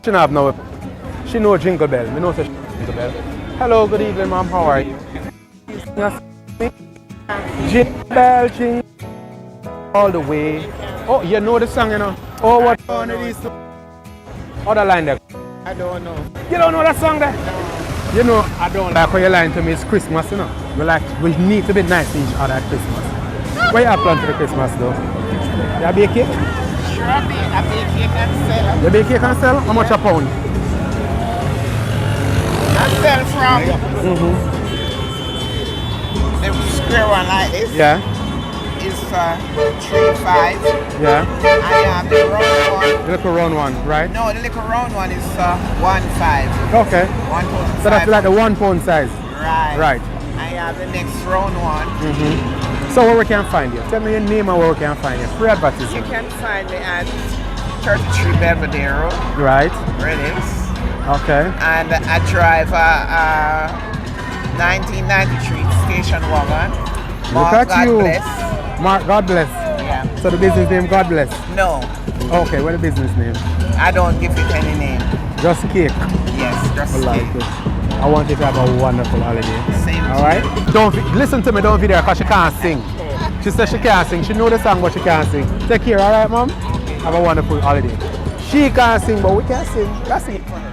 She don't have no. She know Jingle Bell. Me know say Jingle Bell. Hello, good evening, ma'am. How are you? Jingle Bell, jingle all the way. Oh, you know the song, you know. Oh, what one of these? Other line there. I don't know. You don't know that song there? You know, I don't like how you lying to me. It's Christmas, you know. We need to be nice to each other at Christmas. What you have planned for the Christmas, though? You have a cake? Sure, I bake cake and sell. You bake cake and sell? How much a pound? I sell from the square one like this. Yeah. Is 3.5. Yeah. I have the round one. The little round one, right? No, the little round one is 1.5. Okay. 1.5. So that's like the 1 pound size. Right. Right. I have the next round one. So where we can find you? Tell me your name and where we can find you. Free You advertisement. can find me at 33 Belvedere Road, Right. Redditch. Okay. And I drive a 1993 station wagon. Look Mark, at God you. bless. Mark, God bless. Yeah. So the business name, God bless. No, Okay, what the business name? I don't give it any name. Just cake. Yes, just I like cake. it. I want you to have a wonderful holiday. Same All to right? Listen to me, don't video because she can't sing. She says she can't sing. She know the song, but she can't sing. Take care, all right, mom? Have a wonderful holiday. She can't sing, but we can sing. Let's sing it for her.